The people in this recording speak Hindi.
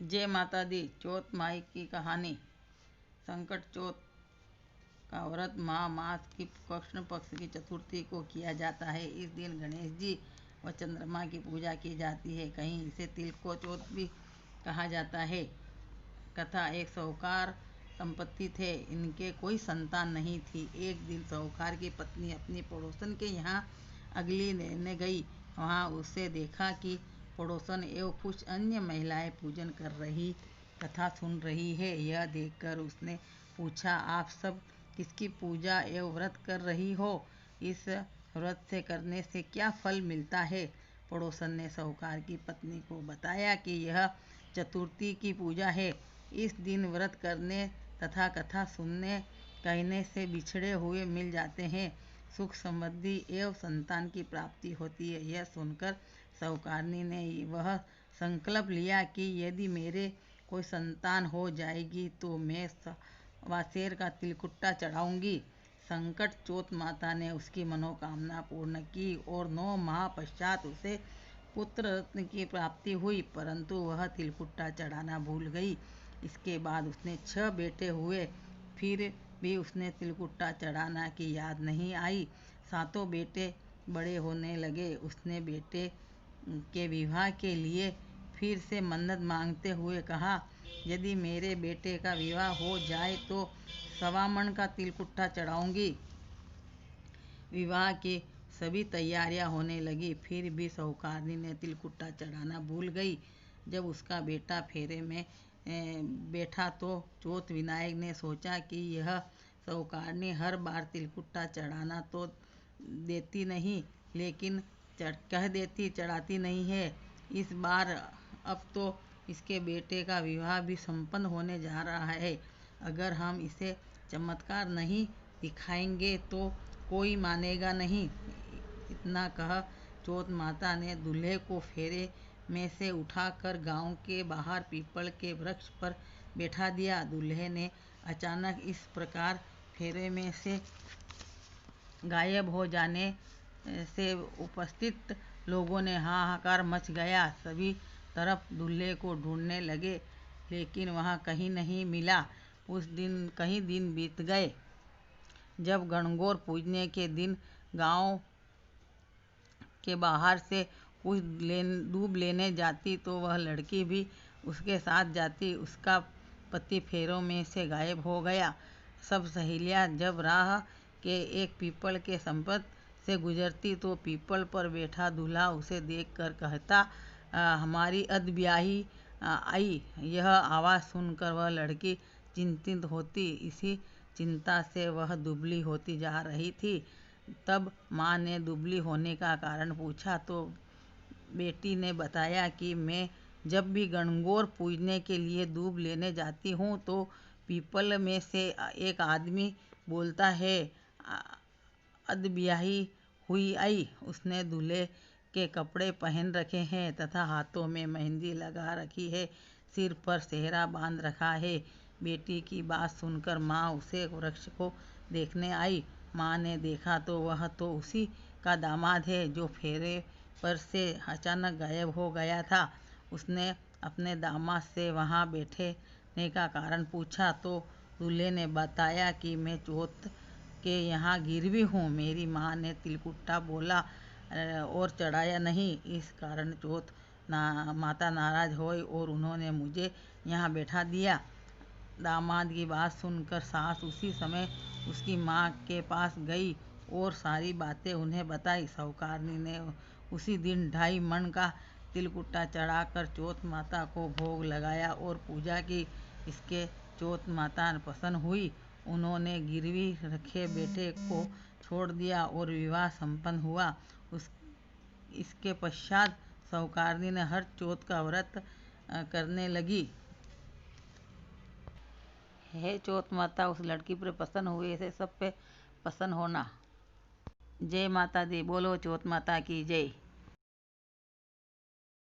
जय माता दी। चौथ माई की कहानी। संकट चौथ का व्रत माह मास की कृष्ण पक्ष की चतुर्थी को किया जाता है। इस दिन गणेश जी व चंद्रमा की पूजा की जाती है। कहीं इसे तिलको चौथ भी कहा जाता है। कथा। एक साहूकार दंपति थे। इनके कोई संतान नहीं थी। एक दिन साहूकार की पत्नी अपनी पड़ोसन के यहाँ अगली लेने गई। वहाँ उसे देखा कि पड़ोसन एवं कुछ अन्य महिलाएं पूजन कर रही तथा सुन रही है। यह देखकर उसने पूछा, आप सब किसकी पूजा एवं व्रत कर रही हो? इस व्रत से करने से क्या फल मिलता है? पड़ोसन ने साहूकार की पत्नी को बताया कि यह चतुर्थी की पूजा है। इस दिन व्रत करने तथा कथा सुनने कहने से बिछड़े हुए मिल जाते हैं, सुख समृद्धि एवं संतान की प्राप्ति होती है। यह सुनकर साहूकारनी ने वह संकल्प लिया कि यदि मेरे कोई संतान हो जाएगी तो मैं वासेर का तिलकुट्टा चढ़ाऊंगी। संकट चौथ माता ने उसकी मनोकामना पूर्ण की और 9 माह पश्चात उसे पुत्र रत्न की प्राप्ति हुई, परंतु वह तिलकुट्टा चढ़ाना भूल गई। इसके बाद उसने 6 बेटे हुए, फिर भी उसने तिलकुट्टा चढ़ाना की याद नहीं आई। 7 बेटे बड़े होने लगे। उसने बेटे के विवाह के लिए फिर से मन्नत मांगते हुए कहा, यदि मेरे बेटे का विवाह हो जाए तो 1.25 मन का तिलकुट्टा चढ़ाऊंगी। विवाह की सभी तैयारियां होने लगी, फिर भी साहूकारनी ने तिलकुट्टा चढ़ाना भूल गई। जब उसका बेटा फेरे में बैठा तो चौथ विनायक ने सोचा कि यह साहूकारनी हर बार तिलकुट्टा चढ़ाना तो देती नहीं, लेकिन कह देती चढ़ाती नहीं है। इस बार अब तो इसके बेटे का विवाह भी संपन्न होने जा रहा है। अगर हम इसे चमत्कार नहीं दिखाएंगे तो कोई मानेगा नहीं। इतना कह चौथ माता ने दूल्हे को फेरे में से उठाकर गांव के बाहर पीपल के वृक्ष पर बैठा दिया। दूल्हे ने अचानक इस प्रकार फेरे में से गायब हो जाने से उपस्थित लोगों ने हाहाकार मच गया। सभी तरफ दूल्हे को ढूंढने लगे, लेकिन वहां कहीं नहीं मिला। उस दिन कई दिन बीत गए। जब गणगौर पूजने के दिन गांव के बाहर से कुछ दूब लेने जाती तो वह लड़की भी उसके साथ जाती। उसका पति फेरों में से गायब हो गया। सब सहेलियां जब राह के एक पीपल के संपत से गुजरती तो पीपल पर बैठा दूल्हा उसे देखकर कहता, हमारी अदब्याही आई। यह आवाज़ सुनकर वह लड़की चिंतित होती। इसी चिंता से वह दुबली होती जा रही थी। तब माँ ने दुबली होने का कारण पूछा तो बेटी ने बताया कि मैं जब भी गणगौर पूजने के लिए दूब लेने जाती हूँ तो पीपल में से एक आदमी बोलता है, अदब्याही हुई आई। उसने दूल्हे के कपड़े पहन रखे हैं तथा हाथों में मेहंदी लगा रखी है, सिर पर सेहरा बांध रखा है। बेटी की बात सुनकर माँ उसे वृक्ष को देखने आई। माँ ने देखा तो वह तो उसी का दामाद है जो फेरे पर से अचानक गायब हो गया था। उसने अपने दामाद से वहाँ बैठने का कारण पूछा तो दूल्हे ने बताया कि मैं चौथ के यहाँ गिरवी हूँ। मेरी माँ ने तिलकुट्टा बोला और चढ़ाया नहीं। इस कारण चौथ माता नाराज हुई और उन्होंने मुझे यहाँ बैठा दिया। दामाद की बात सुनकर सास उसी समय उसकी माँ के पास गई और सारी बातें उन्हें बताई। साहूकारनी ने उसी दिन 2.5 मन का तिलकुट्टा चढ़ाकर चौथ माता को भोग लगाया और पूजा की। इसके चौथ माता प्रसन्न हुई। उन्होंने गिरवी रखे बेटे को छोड़ दिया और विवाह संपन्न हुआ। इसके पश्चात साहूकारनी ने हर चौथ का व्रत करने लगी। हे चौथ माता, उस लड़की पर प्रसन्न हुए ऐसे सब पे प्रसन्न होना। जय माता दी। बोलो चौथ माता की जय।